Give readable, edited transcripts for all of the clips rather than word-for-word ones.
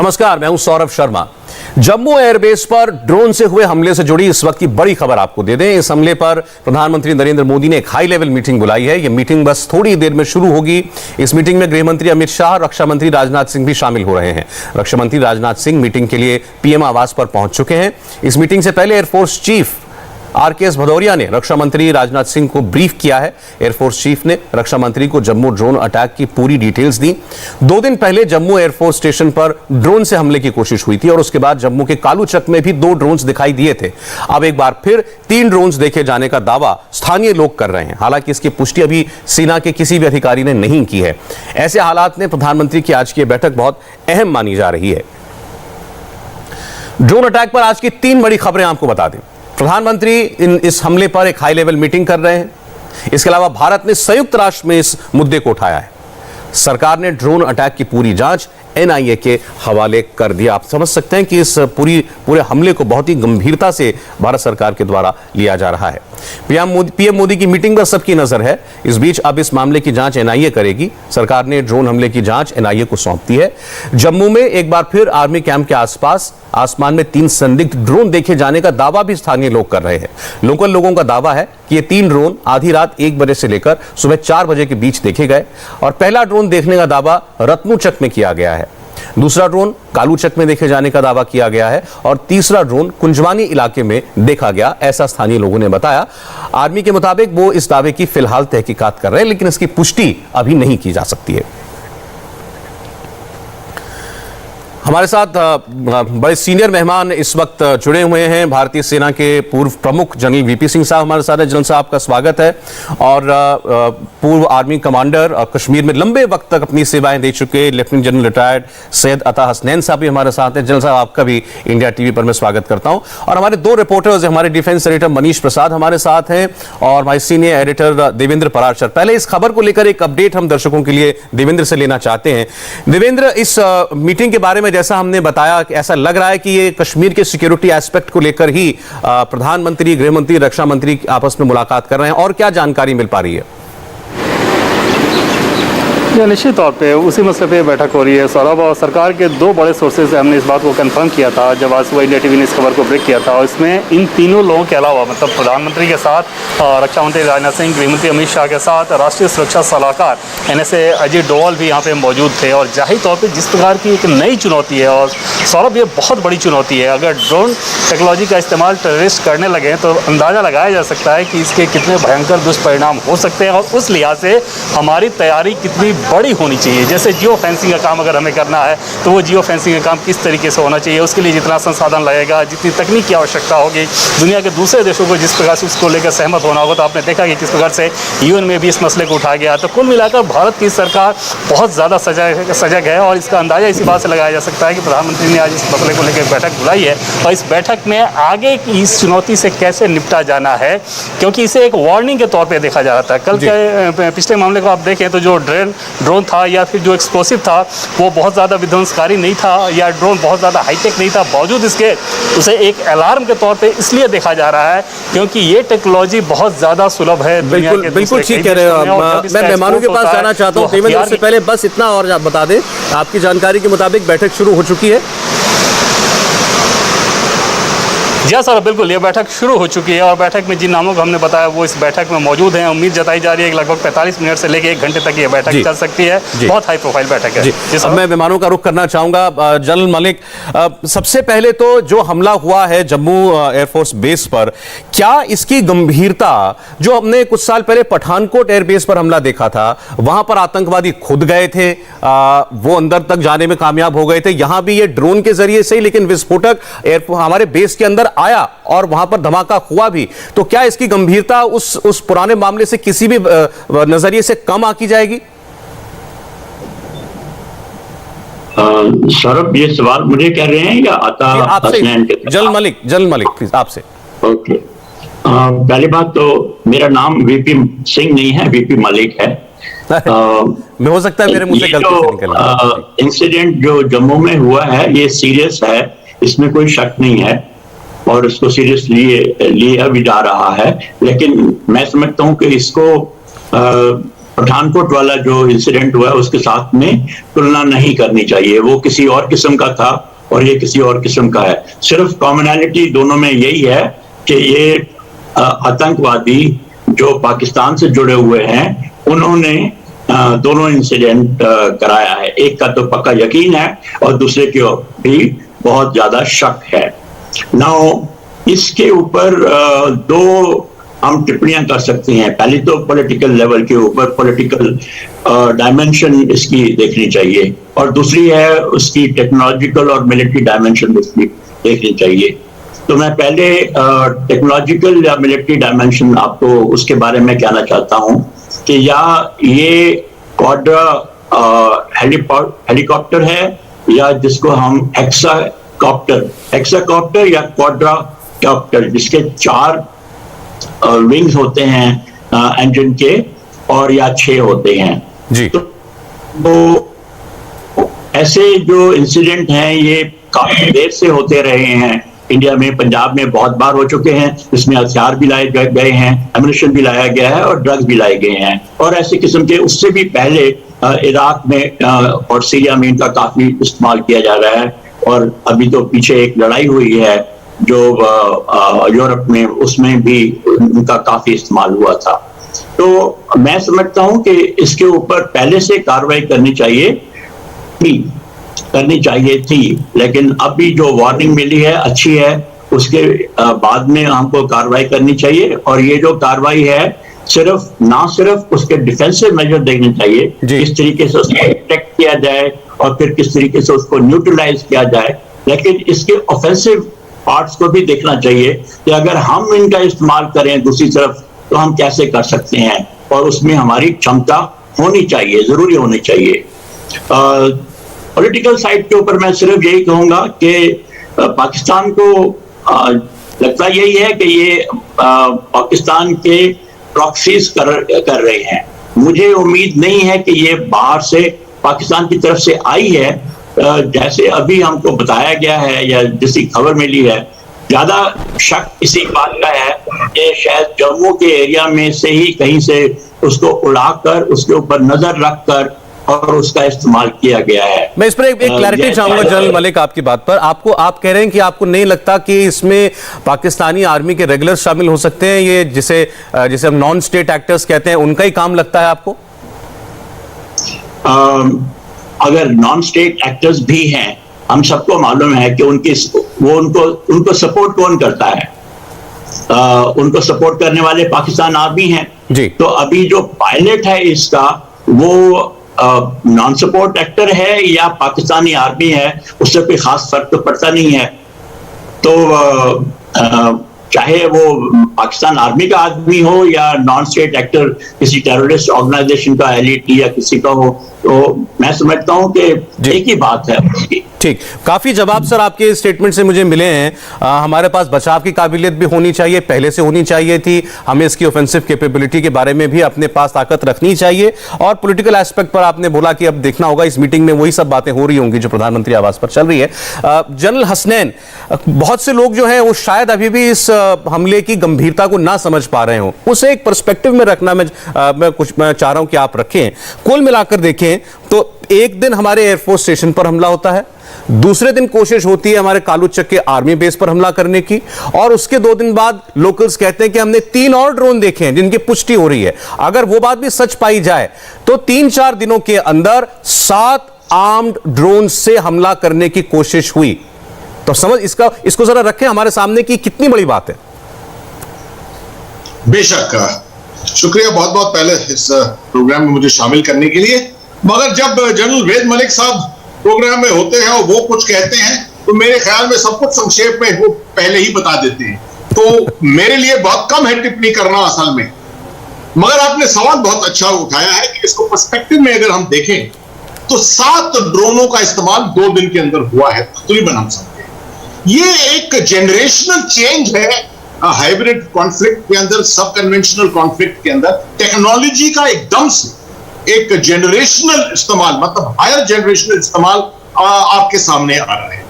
नमस्कार, मैं हूं सौरभ शर्मा। जम्मू एयरबेस पर ड्रोन से हुए हमले से जुड़ी इस वक्त की बड़ी खबर आपको दे दें। इस हमले पर प्रधानमंत्री नरेंद्र मोदी ने एक हाई लेवल मीटिंग बुलाई है। यह मीटिंग बस थोड़ी देर में शुरू होगी। इस मीटिंग में गृह मंत्री अमित शाह, रक्षा मंत्री राजनाथ सिंह भी शामिल हो रहे हैं। रक्षा मंत्री राजनाथ सिंह मीटिंग के लिए पीएम आवास पर पहुंच चुके हैं। इस मीटिंग से पहले एयरफोर्स चीफ आरकेएस भदौरिया ने रक्षा मंत्री राजनाथ सिंह को ब्रीफ किया है। एयरफोर्स चीफ ने रक्षा मंत्री को जम्मू ड्रोन अटैक की पूरी डिटेल्स दी। 2 दिन पहले जम्मू एयरफोर्स स्टेशन पर ड्रोन से हमले की कोशिश हुई थी और उसके बाद जम्मू के कालूचक में भी 2 ड्रोन्स दिखाई दिए थे। अब एक बार फिर 3 ड्रोन्स देखे जाने का दावा स्थानीय लोग कर रहे हैं। हालांकि इसकी पुष्टि अभी सेना के किसी भी अधिकारी ने नहीं की है। ऐसे हालात में प्रधानमंत्री की आज की बैठक बहुत अहम मानी जा रही है। ड्रोन अटैक पर आज की 3 बड़ी खबरें आपको बता दें। प्रधानमंत्री इस हमले पर एक हाई लेवल मीटिंग कर रहे हैं। इसके अलावा भारत ने संयुक्त राष्ट्र में इस मुद्दे को उठाया है। सरकार ने ड्रोन अटैक की पूरी जांच एनआईए के हवाले कर दिया। आप समझ सकते हैं कि इस पूरे हमले को बहुत ही गंभीरता से भारत सरकार के द्वारा लिया जा रहा है। पीएम मोदी की मीटिंग पर सबकी नजर है। इस बीच अब इस मामले की जांच एनआईए करेगी। सरकार ने ड्रोन हमले की जांच एनआईए को सौंप दी है। जम्मू में एक बार फिर आर्मी कैंप के आसपास आसमान में 3 संदिग्ध ड्रोन देखे जाने का दावा भी स्थानीय लोग कर रहे हैं। लोकल लोगों का दावा है कि ये 3 ड्रोन आधी रात 1 बजे से लेकर सुबह 4 बजे के बीच देखे गए और पहला ड्रोन देखने का दावा रत्नूचक में किया गया है। दूसरा ड्रोन कालूचक में देखे जाने का दावा किया गया है और तीसरा ड्रोन कुंजवानी इलाके में देखा गया, ऐसा स्थानीय लोगों ने बताया। आर्मी के मुताबिक वो इस दावे की फिलहाल तहकीकात कर रहे हैं, लेकिन इसकी पुष्टि अभी नहीं की जा सकती है। हमारे साथ बड़े सीनियर मेहमान इस वक्त जुड़े हुए हैं। भारतीय सेना के पूर्व प्रमुख जनरल वीपी सिंह साहब हमारे साथ हैं। जनरल साहब का स्वागत है। और पूर्व आर्मी कमांडर और कश्मीर में लंबे वक्त तक अपनी सेवाएं दे चुके लेफ्टिनेंट जनरल रिटायर्ड सैयद अता हसनैन साहब भी हमारे साथ हैं। जनरल साहब, आपका भी इंडिया टीवी पर मैं स्वागत करता हूं। और हमारे 2 रिपोर्टर्स, हमारे डिफेंस एडिटर मनीष प्रसाद हमारे साथ हैं और हमारे सीनियर एडिटर देवेंद्र पराशर। पहले इस खबर को लेकर एक अपडेट हम दर्शकों के लिए देवेंद्र से लेना चाहते हैं। देवेंद्र, इस मीटिंग के बारे में जैसा हमने बताया, ऐसा लग रहा है कि ये कश्मीर के सिक्योरिटी एस्पेक्ट को लेकर ही प्रधानमंत्री, गृह मंत्री, रक्षा मंत्री आपस में मुलाकात कर रहे हैं। और क्या जानकारी मिल पा रही है? या निश्चित तौर पे उसी मसले पे बैठक हो रही है सौरभ। और सरकार के 2 बड़े सोर्सेज से हमने इस बात को कंफर्म किया था जब आज सुबह इंडिया टीवी ने इस खबर को ब्रेक किया था। और इसमें इन तीनों लोगों के अलावा, मतलब प्रधानमंत्री के साथ रक्षा मंत्री राजनाथ सिंह, गृह मंत्री अमित शाह के साथ राष्ट्रीय सुरक्षा सलाहकार NSA अजीत डोवाल भी यहाँ पे मौजूद थे। और जाहिर तौर पर जिस प्रकार की एक नई चुनौती है, और सौरभ ये बहुत बड़ी चुनौती है, अगर ड्रोन टेक्नोलॉजी का इस्तेमाल टेररिस्ट करने लगे तो अंदाज़ा लगाया जा सकता है कि इसके कितने भयंकर दुष्परिणाम हो सकते हैं। और उस लिहाज से हमारी तैयारी कितनी बड़ी होनी चाहिए। जैसे जियो फेंसिंग का काम अगर हमें करना है तो वो जियो फेंसिंग का काम किस तरीके से होना चाहिए, उसके लिए जितना संसाधन लगेगा, जितनी तकनीक की आवश्यकता होगी, दुनिया के दूसरे देशों को जिस प्रकार से उसको लेकर सहमत होना होगा। तो आपने देखा कि किस प्रकार से यूएन में भी इस मसले को उठाया गया। तो कुल मिलाकर भारत की सरकार बहुत ज़्यादा सजग है। और इसका अंदाज़ा इसी बात से लगाया जा सकता है कि प्रधानमंत्री ने आज इस मसले को लेकर बैठक बुलाई है और इस बैठक में आगे की इस चुनौती से कैसे निपटा जाना है, क्योंकि इसे एक वार्निंग के तौर पर देखा जा रहा था। कल के पिछले मामले को आप देखें तो जो ड्रोन था या फिर जो एक्सप्लोसिव था वो बहुत ज़्यादा विध्वंसकारी नहीं था, या ड्रोन बहुत ज़्यादा हाईटेक नहीं था, बावजूद इसके उसे एक अलार्म के तौर पे इसलिए देखा जा रहा है क्योंकि ये टेक्नोलॉजी बहुत ज़्यादा सुलभ है। बिल्कुल ठीक कह रहे हो। मैं मेहमानों के पास जाना चाहता हूँ। देवेंद्र, उससे पहले बस इतना और बता दें, आपकी जानकारी के मुताबिक बैठक शुरू हो चुकी है। जी सर, बिल्कुल ये बैठक शुरू हो चुकी है और बैठक में जिन नामों को हमने बताया वो इस बैठक में मौजूद हैं। उम्मीद जताई जा रही है कि लगभग 45 मिनट से लेकर 1 घंटे तक ये बैठक चल सकती है। बहुत हाई प्रोफाइल बैठक है। अब मैं मेहमानों का रुख करना चाहूंगा। जनरल मलिक, सबसे पहले तो जो हमला हुआ है जम्मू एयरफोर्स बेस पर, क्या इसकी गंभीरता, जो हमने कुछ साल पहले पठानकोट एयरबेस पर हमला देखा था, वहां पर आतंकवादी खुद गए थे, वो अंदर तक जाने में कामयाब हो गए थे। यहां भी ये ड्रोन के जरिए से ही, लेकिन विस्फोटक हमारे बेस के अंदर आया और वहां पर धमाका हुआ भी। तो क्या इसकी गंभीरता उस पुराने मामले से किसी भी नजरिए से कम आकी जाएगी? सौरभ, ये सवाल मुझे कह रहे हैं या अता हसनैन के? जनरल मलिक प्लीज आपसे। ओके, पहली बात तो मेरा नाम वीपी सिंह नहीं है, वीपी मलिक है। हो सकता है मेरे मुंह से गलती से निकला। इंसिडेंट जो जम्मू में हुआ है ये सीरियस है, इसमें कोई शक नहीं है और इसको सीरियस लिया भी जा रहा है। लेकिन मैं समझता हूं कि इसको पठानकोट वाला जो इंसिडेंट हुआ है उसके साथ में तुलना नहीं करनी चाहिए। वो किसी और किस्म का था और ये किसी और किस्म का है। सिर्फ कॉमनैलिटी दोनों में यही है कि ये आतंकवादी जो पाकिस्तान से जुड़े हुए हैं उन्होंने दोनों इंसिडेंट कराया है। एक का तो पक्का यकीन है और दूसरे के भी बहुत ज्यादा शक है। नाउ इसके ऊपर दो हम टिप्पणियां कर सकते हैं। पहली तो पॉलिटिकल लेवल के ऊपर पॉलिटिकल डायमेंशन इसकी देखनी चाहिए और दूसरी है उसकी टेक्नोलॉजिकल और मिलिट्री डायमेंशन इसकी देखनी चाहिए। तो मैं पहले टेक्नोलॉजिकल या मिलिट्री डायमेंशन आपको उसके बारे में कहना चाहता हूं कि या ये क्वाड्रा हेलीकॉप्टर है या जिसको हम हेक्साकॉप्टर या क्वाड्रा कॉप्टर, जिसके 4 विंग्स होते हैं इंजन के और या 6 होते हैं जी। तो ऐसे जो इंसिडेंट हैं ये काफी देर से होते रहे हैं इंडिया में। पंजाब में बहुत बार हो चुके हैं, इसमें हथियार भी लाए गए हैं, एम्यूनिशन भी लाया गया है और ड्रग्स भी लाए गए हैं। और ऐसे किस्म के उससे भी पहले इराक में और सीरिया में इनका काफी इस्तेमाल किया जा रहा है। और अभी तो पीछे एक लड़ाई हुई है जो यूरोप में, उसमें भी उनका काफी इस्तेमाल हुआ था। तो मैं समझता हूं कि इसके ऊपर पहले से कार्रवाई करनी चाहिए थी, लेकिन अभी जो वार्निंग मिली है अच्छी है, उसके बाद में हमको कार्रवाई करनी चाहिए। और ये जो कार्रवाई है ना सिर्फ उसके डिफेंसिव मेजर देखने चाहिए, किस तरीके से उसको प्रोटेक्ट किया जाए और फिर किस तरीके से उसको न्यूट्रलाइज किया जाए, लेकिन इसके ऑफेंसिव पार्ट्स को भी देखना चाहिए कि अगर हम इनका इस्तेमाल करें दूसरी तरफ तो हम कैसे कर सकते हैं, और उसमें हमारी क्षमता होनी चाहिए, जरूरी होनी चाहिए। पॉलिटिकल साइड के ऊपर मैं सिर्फ यही कहूंगा कि पाकिस्तान को लगता यही है कि ये पाकिस्तान के प्रॉक्सीज कर रहे हैं। मुझे उम्मीद नहीं है कि ये बाहर से पाकिस्तान की तरफ से आई है। जैसे अभी हमको बताया गया है या जिसकी खबर मिली है, ज्यादा शक इसी बात का है कि शायद जम्मू के एरिया में से ही कहीं से उसको उड़ाकर उसके ऊपर नजर रखकर और उसका इस्तेमाल किया गया है। मैं इस पर एक क्लैरिटी चाहूंगा जनरल मलिक आपकी बात पर। आप कह रहे हैं कि आपको नहीं लगता कि इसमें पाकिस्तानी आर्मी के रेगुलर शामिल हो सकते हैं, ये जिसे हम नॉन स्टेट एक्टर्स कहते हैं, उनका ही काम लगता है आपको? अगर नॉन स्टेट एक्टर्स भी हैं, हम सबको मालूम है कि उनको सपोर्ट कौन करता है। उनको सपोर्ट करने वाले पाकिस्तान आर्मी हैं जी। तो अभी जो पायलट है इसका वो नॉन सपोर्ट एक्टर है या पाकिस्तानी आर्मी है, उससे कोई खास फर्क तो पड़ता नहीं है। तो चाहे वो पाकिस्तान आर्मी का आदमी हो या नॉन स्टेट एक्टर किसी टेररिस्ट ऑर्गेनाइजेशन का एलिट या किसी का हो, तो मैं समझता हूं कि एक ही बात है उसकी। ठीक, काफी जवाब सर आपके स्टेटमेंट से मुझे मिले हैं। हमारे पास बचाव की काबिलियत भी होनी चाहिए, पहले से होनी चाहिए थी। हमें इसकी ऑफेंसिव कैपेबिलिटी के बारे में भी अपने पास ताकत रखनी चाहिए। और पॉलिटिकल एस्पेक्ट पर आपने बोला कि अब देखना होगा, इस मीटिंग में वही सब बातें हो रही होंगी जो प्रधानमंत्री आवास पर चल रही है। जनरल हसनैन, बहुत से लोग जो हैं वो शायद अभी भी इस हमले की गंभीरता को ना समझ पा रहे हो, उसे एक पर्सपेक्टिव में रखना मैं चाह रहा हूं कि आप रखें। कुल मिलाकर देखें तो एक दिन हमारे एयरफोर्स स्टेशन पर हमला होता है, दूसरे दिन कोशिश होती है हमारे कालूचक के आर्मी बेस पर हमला करने की, और उसके 2 दिन बाद लोकल्स कहते हैं कि हमने 3 और ड्रोन देखे हैं जिनकी पुष्टि हो रही है। अगर वो बात भी सच पाई जाए तो 3-4 दिनों के अंदर 7 आर्म्ड ड्रोन से हमला करने की कोशिश हुई। तो समझ इसको जरा रखें हमारे सामने कि कितनी बड़ी बात है। बेशक, शुक्रिया बहुत बहुत पहले इस प्रोग्राम में मुझे शामिल करने के लिए। मगर जब जनरल वेद मलिक साहब प्रोग्राम में होते हैं और वो कुछ कहते हैं तो मेरे ख्याल में सब कुछ संक्षेप में वो पहले ही बता देते हैं, तो मेरे लिए बहुत कम है टिप्पणी करना असल में। मगर आपने सवाल बहुत अच्छा उठाया है कि इसको पर्सपेक्टिव में अगर हम देखें तो 7 ड्रोनों का इस्तेमाल 2 दिन के अंदर हुआ है तकरीबन। हम समझे ये एक जनरेशनल चेंज है हाइब्रिड कॉन्फ्लिक्ट के अंदर, सब कन्वेंशनल कॉन्फ्लिक्ट के अंदर टेक्नोलॉजी का एकदम से एक जनरेशनल इस्तेमाल, मतलब हायर जनरेशनल इस्तेमाल आपके सामने आ रहा है।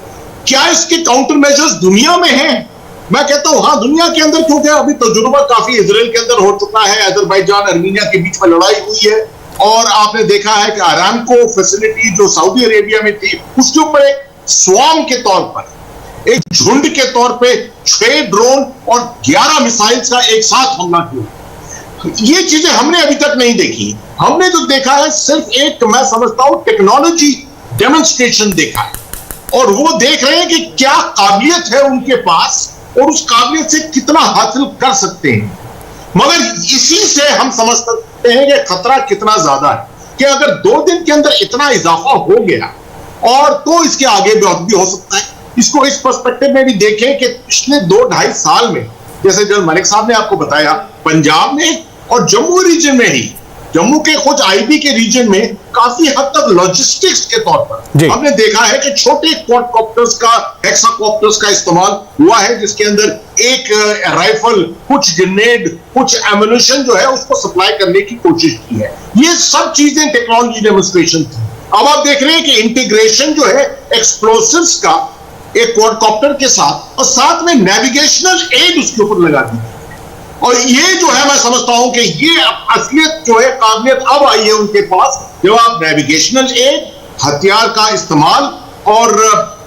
क्या इसके काउंटर मेजर्स दुनिया में हैं? मैं कहता हूं हाँ, दुनिया के अंदर, क्योंकि अभी तजुर्बा काफी इजराइल के अंदर हो चुका है, अजरबैजान अर्मीनिया के बीच में लड़ाई हुई है, और आपने देखा है कि अरामको फैसिलिटी जो सऊदी अरेबिया में थी, उसके ऊपर एक स्वाम के तौर पर, एक झुंड के तौर पे 6 ड्रोन और 11 मिसाइल्स का एक साथ हमला किया। ये चीजें हमने अभी तक नहीं देखी। हमने जो देखा है सिर्फ एक, मैं समझता हूं, टेक्नोलॉजी डेमोन्स्ट्रेशन देखा है, और वो देख रहे हैं कि क्या काबिलियत है उनके पास और उस काबिलियत से कितना हासिल कर सकते हैं। मगर इसी से हम समझ सकते हैं कि खतरा कितना ज्यादा है, कि अगर 2 दिन के अंदर इतना इजाफा हो गया और तो इसके आगे भी हो सकता है। इसको इस पर्सपेक्टिव में भी देखें कि पिछले 2-2.5 साल में, जैसे जनरल मलिक साहब ने आपको बताया, पंजाब में और जम्मू रीजन में ही, जम्मू के कुछ आईबी के रीजन में काफी हद तक लॉजिस्टिक्स के तौर पर हमने देखा है कि छोटे क्वाडकॉप्टर्स का, हेक्साकॉप्टर्स का इस्तेमाल हुआ है, जिसके अंदर एक राइफल, कुछ ग्रेनेड, कुछ एम्युनिशन जो है उसको सप्लाई करने की कोशिश की है। ये सब चीजें टेक्नोलॉजी डेमोन्स्ट्रेशन थी। अब आप देख रहे हैं कि इंटीग्रेशन जो है एक्सप्लोसिव्स का एक क्वाडकॉप्टर के साथ, और साथ में नेविगेशनल एड उसके ऊपर लगा दी, और ये जो है मैं समझता हूं कि ये असलियत जो है, काबिलियत अब आई है उनके पास, जब आप नेविगेशनल एड, हथियार का इस्तेमाल और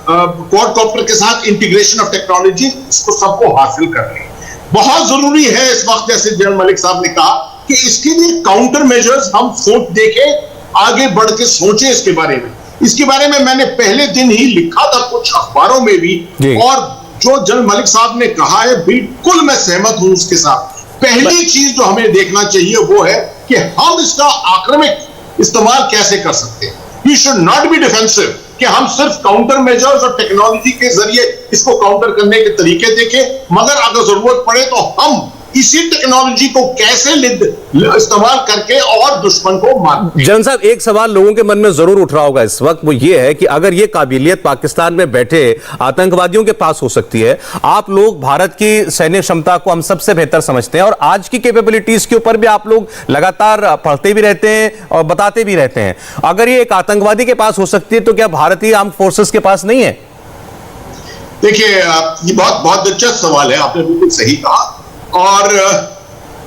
क्वाडकॉप्टर के साथ इंटीग्रेशन ऑफ टेक्नोलॉजी, इसको सबको हासिल कर लें। बहुत जरूरी है इस वक्त, जैसे जनरल मलिक साहब ने कहा, कि इसके लिए काउंटर मेजर्स हम सोच देखें, आगे बढ़ के सोचें इसके बारे में। इसके बारे में मैंने पहले दिन ही लिखा था कुछ अखबारों में भी, और जो जनरल मलिक साहब ने कहा है बिल्कुल मैं सहमत हूं उसके साथ। पहली चीज जो हमें देखना चाहिए वो है कि हम इसका आक्रामक इस्तेमाल कैसे कर सकते हैं। We should not be defensive, कि हम सिर्फ काउंटर मेजर्स और टेक्नोलॉजी के जरिए इसको काउंटर करने के तरीके देखें, मगर अगर जरूरत पड़े तो हम इसी टेक्नोलॉजी को कैसे इस्तेमाल करके और दुश्मन को मार। जनरल साहब, एक सवाल लोगों के मन में जरूर उठ रहा होगा इस वक्त, वो ये है कि अगर ये काबिलियत पाकिस्तान में बैठे आतंकवादियों के पास हो सकती है, आप लोग भारत की सैन्य क्षमता को हम सबसे बेहतर समझते हैं और आज की कैपेबिलिटीज के ऊपर भी आप लोग लगातार पढ़ते भी रहते हैं और बताते भी रहते हैं, अगर ये एक आतंकवादी के पास हो सकती है तो क्या भारतीय आर्म्ड फोर्सेस के पास नहीं है? देखिए, ये बहुत दिलचस्प सवाल है, आपने बिल्कुल सही कहा, और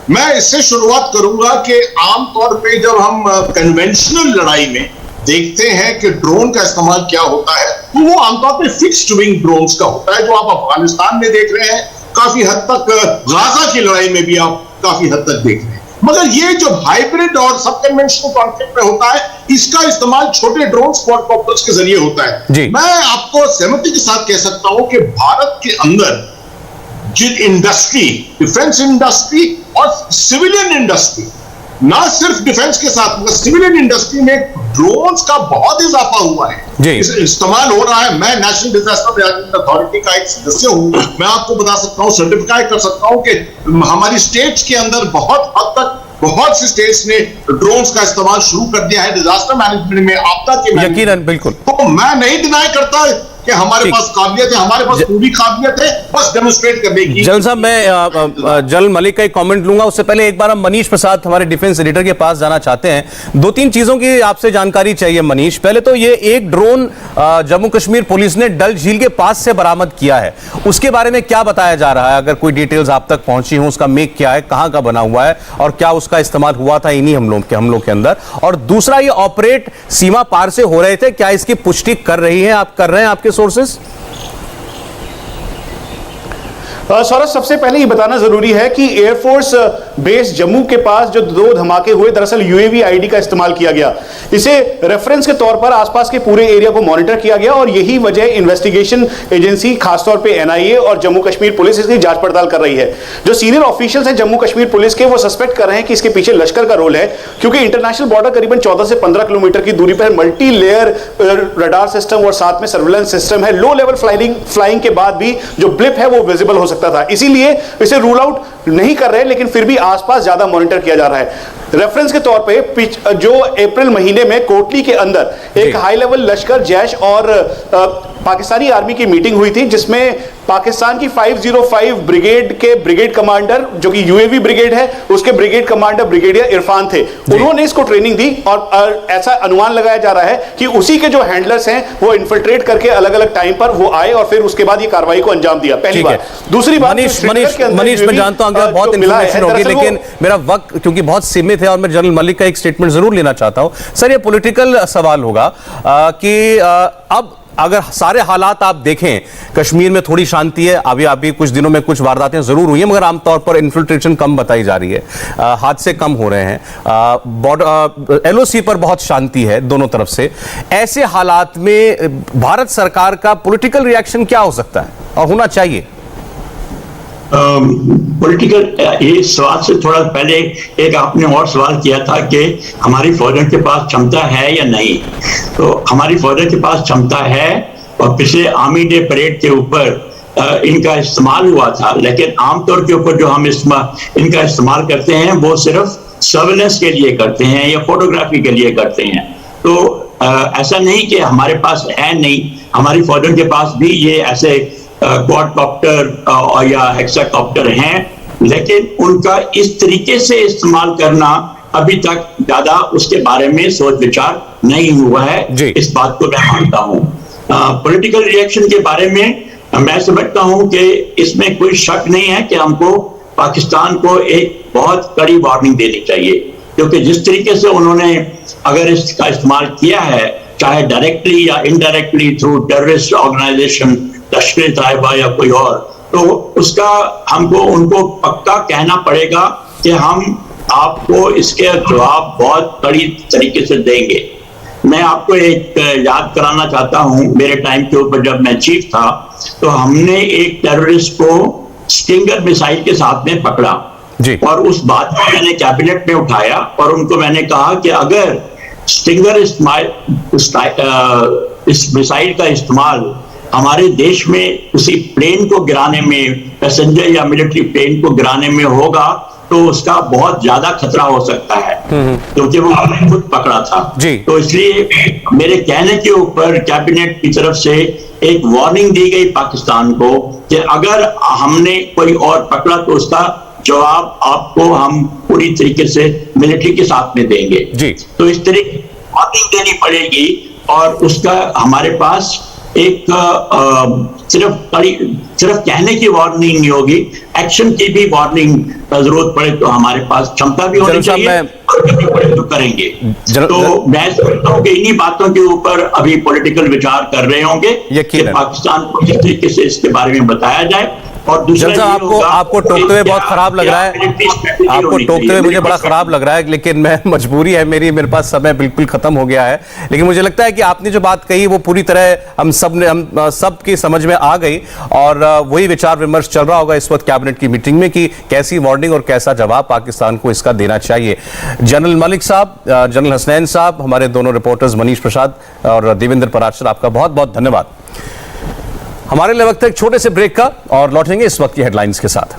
मैं इससे शुरुआत करूंगा कि आमतौर पे जब हम कन्वेंशनल लड़ाई में देखते हैं कि ड्रोन का इस्तेमाल क्या होता है, तो वो आमतौर पे फिक्स्ड विंग ड्रोन्स का होता है, जो आप अफगानिस्तान में देख रहे हैं, काफी हद तक गाजा की लड़ाई में भी आप काफी हद तक देख रहे हैं। मगर ये जो हाइब्रिड और सब कन्वेंशनल कॉन्फ्लिक्ट में होता है, इसका इस्तेमाल छोटे ड्रोन क्वाडकॉप्टर्स के जरिए होता है। मैं आपको सहमति के साथ कह सकता हूं कि भारत के अंदर जिन इंडस्ट्री, डिफेंस इंडस्ट्री और सिविलियन इंडस्ट्री, ना सिर्फ डिफेंस के साथ मगर सिविलियन इंडस्ट्री में ड्रोन्स का बहुत इजाफा हुआ है, इस्तेमाल हो रहा है। मैं नेशनल डिजास्टर मैनेजमेंट अथॉरिटी का एक सदस्य हूं, मैं आपको बता सकता हूं, सर्टिफाई कर सकता हूं कि हमारी स्टेट्स के अंदर बहुत हद तक बहुत सी स्टेट्स ने ड्रोन्स का इस्तेमाल शुरू कर दिया है डिजास्टर मैनेजमेंट में, आपदा के यकीनन, बिल्कुल। तो मैं नहीं डिनाई करता कि हमारे पास काबिलियत है, हमारे पास पूरी काबिलियत है, बस डेमोन्स्ट्रेट करने की। जनरल साहब, मैं जनरल मलिक का एक कमेंट लूंगा, उससे पहले एक बार हम मनीष प्रसाद, हमारे डिफेंस एडिटर के पास जाना चाहते हैं। 2-3 चीजों की आपसे जानकारी चाहिए मनीष। पहले तो ये एक ड्रोन जम्मू कश्मीर पुलिस ने डल झील के पास से बरामद किया है, उसके बारे में क्या बताया जा रहा है? अगर कोई डिटेल्स आप तक पहुंची हो, उसका मेक क्या है, कहां का बना हुआ है और क्या उसका इस्तेमाल हुआ था इन्हीं हमलों के अंदर? और दूसरा, ये ऑपरेट सीमा पार से हो रहे थे, क्या इसकी पुष्टि कर रहे हैं आपके सोर्सेस? सौरभ, सबसे पहले ये बताना जरूरी है कि एयरफोर्स बेस जम्मू के पास जो 2 धमाके हुए, दरअसल यूएवी आईडी का इस्तेमाल किया गया। इसे रेफरेंस के तौर पर आसपास के पूरे एरिया को मॉनिटर किया गया और यही वजह इन्वेस्टिगेशन एजेंसी, खासतौर पे एनआईए और जम्मू कश्मीर पुलिस इसकी जांच पड़ताल कर रही है। जो सीनियर ऑफिशियल्स हैं जम्मू कश्मीर पुलिस के, वो सस्पेक्ट कर रहे हैं कि इसके पीछे लश्कर का रोल है, क्योंकि इंटरनेशनल बॉर्डर करीबन 14 से 15 किलोमीटर की दूरी पर मल्टी लेयर रडार सिस्टम और साथ में सर्विलेंस सिस्टम है। लो लेवल फ्लाइंग के बाद भी जो ब्लिप है वो विजिबल हो सकता था, इसीलिए इसे रूल आउट नहीं कर रहे, लेकिन फिर भी आसपास ज्यादा मॉनिटर किया जा रहा है। रेफरेंस के तौर पे जो अप्रैल महीने में कोटली के अंदर एक हाई लेवल लश्कर, जैश और पाकिस्तानी आर्मी की मीटिंग हुई थी, जिसमें पाकिस्तान की 505 ब्रिगेड के ब्रिगेड कमांडर, जो कि यूएवी ब्रिगेड है, उसके ब्रिगेड कमांडर ब्रिगेडियर इरफान थे। उन्होंने इसको ट्रेनिंग दी और ऐसा अनुमान लगाया जा रहा है कि उसी के जो हैंडलर्स हैं वो इन्फिल्ट्रेट करके अलग अलग टाइम पर वो आए और फिर उसके बाद ये कार्रवाई को अंजाम दिया। पहली बात। दूसरी बात, मनीष, मैं जानता हूं बहुत इंफॉर्मेशन होगी, लेकिन मेरा वक्त क्योंकि बहुत सीमित थे और मैं जनरल मलिक का एक स्टेटमेंट जरूर लेना चाहता हूं। सर, ये पॉलिटिकल सवाल होगा कि अब अगर सारे हालात आप देखें, कश्मीर में थोड़ी शांति है, अभी कुछ दिनों में कुछ वारदातें जरूर हुई हैं, मगर आमतौर पर इन्फिल्ट्रेशन कम बताई जा रही है, हादसे कम हो रहे हैं, LOC पर बहुत शांति है दोनों तरफ से। ऐसे हालात में भारत सरकार का पॉलिटिकल रिएक्शन क्या हो सकता है और होना चाहिए? पॉलिटिकल, ये सवाल से थोड़ा पहले एक आपने और सवाल किया था कि हमारी फौजों के पास क्षमता है या नहीं। तो हमारी फौजों के पास क्षमता है और पिछले आर्मी डे परेड के ऊपर इनका इस्तेमाल हुआ था, लेकिन आमतौर के ऊपर जो हम इनका इस्तेमाल करते हैं वो सिर्फ सर्वेलेंस के लिए करते हैं या फोटोग्राफी के लिए करते हैं। तो ऐसा नहीं कि हमारे पास है नहीं, हमारी फौजों के पास भी ये ऐसे क्वाडकॉप्टर या हेक्साकॉप्टर हैं, लेकिन उनका इस तरीके से इस्तेमाल करना अभी तक ज्यादा उसके बारे में सोच विचार नहीं हुआ है। इस बात को मैं मानता हूं। पॉलिटिकल रिएक्शन के बारे में मैं समझता हूं कि इसमें कोई शक नहीं है कि हमको पाकिस्तान को एक बहुत कड़ी वार्निंग देनी चाहिए, क्योंकि जिस तरीके से उन्होंने अगर इसका इस्तेमाल किया है, चाहे डायरेक्टली या indirectly through terrorist organisation, Lashkar e Taiba या कोई और, तो उसका हमको उनको पक्का कहना पड़ेगा कि हम आपको इसके जवाब बहुत कड़ी तरीके से देंगे। मैं आपको एक याद कराना चाहता हूं, मेरे टाइम के ऊपर जब मैं चीफ था तो हमने एक टेररिस्ट को स्टिंगर मिसाइल के साथ में पकड़ा जी। और उस बात को मैंने कैबिनेट में उठाया और उनको मैंने कहा कि अगर स्टिंगर इस मिसाइल का इस्तेमाल हमारे देश में किसी प्लेन को गिराने में, पैसेंजर या मिलिट्री प्लेन को गिराने में होगा तो उसका बहुत ज्यादा खतरा हो सकता है, क्योंकि वो हमने खुद पकड़ा था जी। तो इसलिए मेरे कहने के ऊपर कैबिनेट की तरफ से एक वार्निंग दी गई पाकिस्तान को कि अगर हमने कोई और पकड़ा तो उसका जवाब आपको हम पूरी तरीके से मिलिट्री के साथ में देंगे जी। तो इस तरह वार्निंग देनी पड़ेगी और उसका हमारे पास एक सिर्फ कहने की वार्निंग नहीं होगी, एक्शन की भी वार्निंग जरूरत पड़े तो हमारे पास क्षमता भी होनी चाहिए और करनी पड़े तो करेंगे। तो मैं समझता हूँ कि इन्हीं बातों के ऊपर अभी पॉलिटिकल विचार कर रहे होंगे कि पाकिस्तान को किस तरीके से इसके बारे में बताया जाए। और दूसरा आपको टोकते हुए बहुत खराब लग रहा है, आपको टोकते हुए मुझे बड़ा खराब लग रहा है, लेकिन मैं मजबूरी है मेरी, मेरे पास समय बिल्कुल खत्म हो गया है। लेकिन मुझे लगता है कि आपने जो बात कही वो पूरी तरह हम सब की समझ में आ गई और वही विचार विमर्श चल रहा होगा इस वक्त कैबिनेट की मीटिंग में कि कैसी वार्निंग और कैसा जवाब पाकिस्तान को इसका देना चाहिए। जनरल मलिक साहब, जनरल हसनैन साहब, हमारे दोनों रिपोर्टर्स मनीष प्रसाद और देवेंद्र पराशर, आपका बहुत बहुत धन्यवाद। हमारे लिए वक्त है एक छोटे से ब्रेक का और लौटेंगे इस वक्त की हेडलाइंस के साथ।